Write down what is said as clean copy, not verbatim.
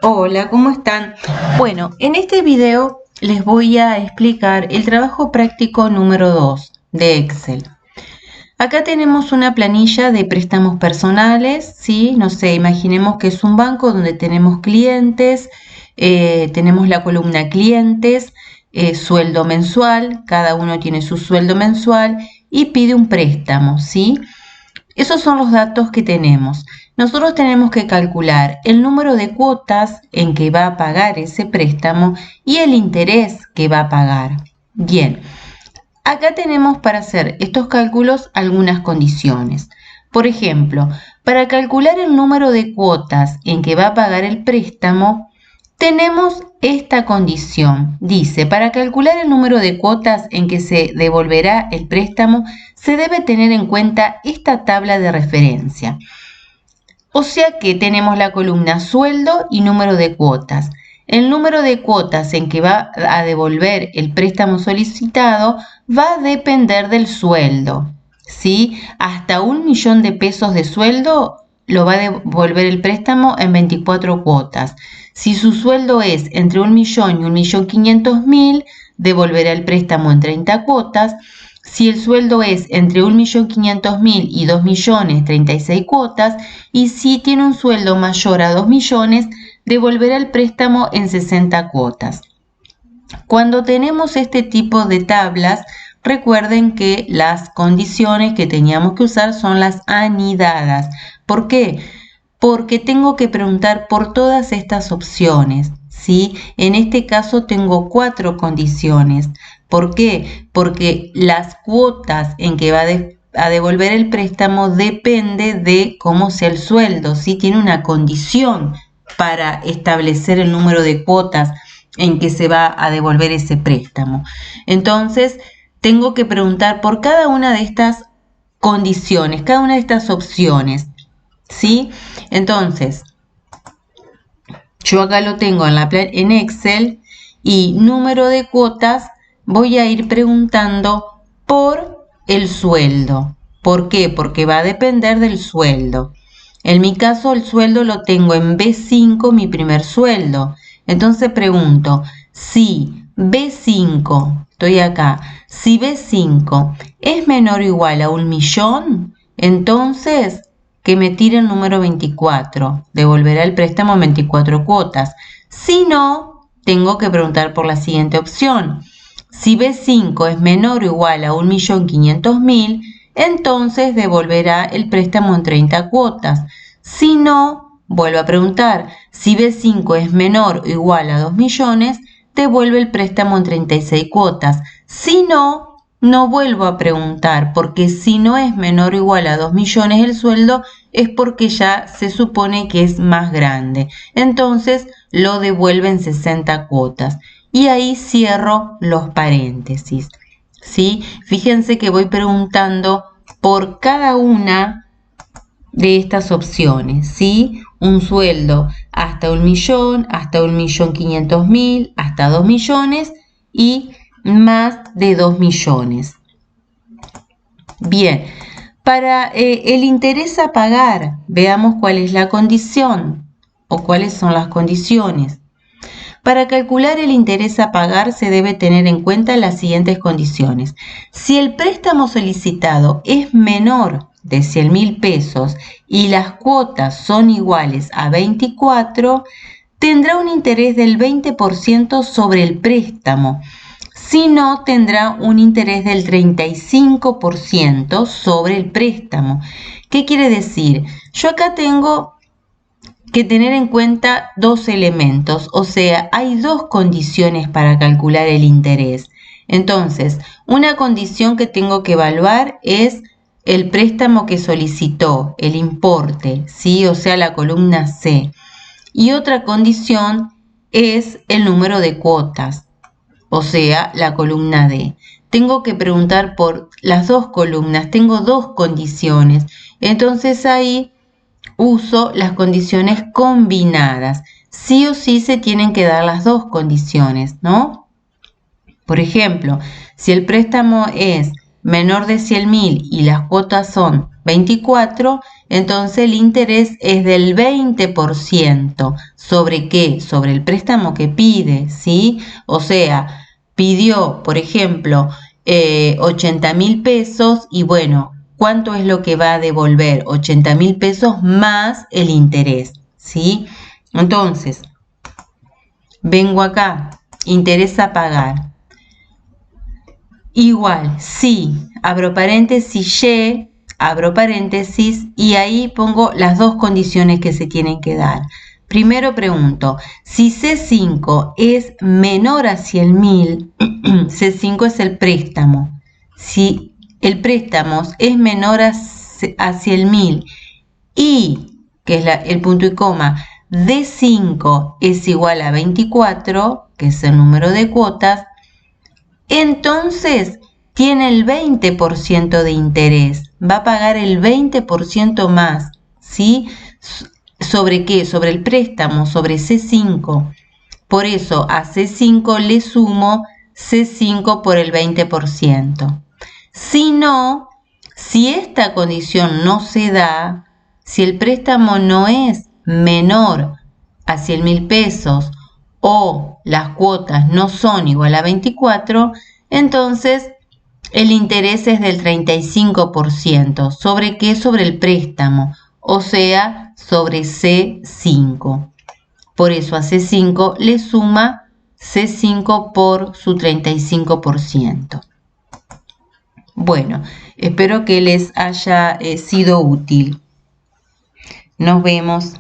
Hola, ¿cómo están? Bueno, en este video les voy a explicar el trabajo práctico número 2 de Excel. Acá tenemos una planilla de préstamos personales, ¿sí? No sé, imaginemos que es un banco donde tenemos clientes, tenemos la columna clientes, sueldo mensual, cada uno tiene su sueldo mensual y pide un préstamo, ¿sí? Esos son los datos que tenemos. Nosotros tenemos que calcular el número de cuotas en que va a pagar ese préstamo y el interés que va a pagar. Bien, acá tenemos para hacer estos cálculos algunas condiciones. Por ejemplo, para calcular el número de cuotas en que va a pagar el préstamo, tenemos esta condición. Dice, para calcular el número de cuotas en que se devolverá el préstamo, se debe tener en cuenta esta tabla de referencia. O sea que tenemos la columna sueldo y número de cuotas. El número de cuotas en que va a devolver el préstamo solicitado va a depender del sueldo, ¿sí? Hasta 1.000.000 de pesos de sueldo lo va a devolver el préstamo en 24 cuotas. Si su sueldo es entre 1.000.000 y 1.500.000, devolverá el préstamo en 30 cuotas. Si el sueldo es entre 1.500.000 y 2 millones, 36 cuotas. Y si tiene un sueldo mayor a 2 millones, devolverá el préstamo en 60 cuotas. Cuando tenemos este tipo de tablas, recuerden que las condiciones que teníamos que usar son las anidadas. ¿Por qué? Porque tengo que preguntar por todas estas opciones, ¿sí? En este caso tengo 4 condiciones. ¿Por qué? Porque las cuotas en que va a devolver el préstamo depende de cómo sea el sueldo, ¿sí? Tiene una condición para establecer el número de cuotas en que se va a devolver ese préstamo. Entonces, tengo que preguntar por cada una de estas condiciones, cada una de estas opciones, ¿sí? Entonces, yo acá lo tengo en Excel y número de cuotas voy a ir preguntando por el sueldo. ¿Por qué? Porque va a depender del sueldo. En mi caso, el sueldo lo tengo en B5, mi primer sueldo. Entonces pregunto, si B5, estoy acá, si B5 es menor o igual a 1.000.000, entonces que me tire el número 24, devolverá el préstamo en 24 cuotas. Si no, tengo que preguntar por la siguiente opción. Si B5 es menor o igual a 1.500.000, entonces devolverá el préstamo en 30 cuotas. Si no, vuelvo a preguntar. Si B5 es menor o igual a 2 millones, devuelve el préstamo en 36 cuotas. Si no, no vuelvo a preguntar, porque si no es menor o igual a 2 millones el sueldo, es porque ya se supone que es más grande. Entonces, lo devuelve en 60 cuotas. Y ahí cierro los paréntesis, ¿sí? Fíjense que voy preguntando por cada una de estas opciones, ¿sí? Un sueldo hasta 1.000.000, hasta 1.500.000, hasta 2 millones y más de 2 millones. Bien, para el interés a pagar, veamos cuál es la condición o cuáles son las condiciones. Para calcular el interés a pagar se debe tener en cuenta las siguientes condiciones. Si el préstamo solicitado es menor de 100.000 pesos y las cuotas son iguales a 24, tendrá un interés del 20% sobre el préstamo. Si no, tendrá un interés del 35% sobre el préstamo. ¿Qué quiere decir? Yo acá tengo que tener en cuenta dos elementos, o sea, hay dos condiciones para calcular el interés. Entonces, una condición que tengo que evaluar es el préstamo que solicitó, el importe, ¿sí? O sea, la columna C. Y otra condición es el número de cuotas, o sea, la columna D. Tengo que preguntar por las dos columnas, tengo dos condiciones. Entonces ahí uso las condiciones combinadas. Sí o sí se tienen que dar las dos condiciones, ¿no? Por ejemplo, si el préstamo es menor de 100.000 y las cuotas son 24, entonces el interés es del 20%. ¿Sobre qué? Sobre el préstamo que pide, ¿sí? O sea, pidió, por ejemplo, 80.000 pesos y bueno, ¿cuánto es lo que va a devolver? 80.000 pesos más el interés, ¿sí? Entonces, vengo acá, interés a pagar. Igual, si, abro paréntesis, y, abro paréntesis y ahí pongo las dos condiciones que se tienen que dar. Primero pregunto, si C5 es menor a 100.000, C5 es el préstamo. Si el préstamo es menor a 100.000 y, que es el punto y coma, D5 es igual a 24, que es el número de cuotas, entonces tiene el 20% de interés, va a pagar el 20% más, ¿sí? ¿Sobre qué? Sobre el préstamo, sobre C5. Por eso a C5 le sumo C5 por el 20%. Si no, si esta condición no se da, si el préstamo no es menor a 100.000 pesos o las cuotas no son igual a 24, entonces el interés es del 35%. ¿Sobre qué? Sobre el préstamo, o sea, sobre C5. Por eso a C5 le suma C5 por su 35%. Bueno, espero que les haya sido útil. Nos vemos.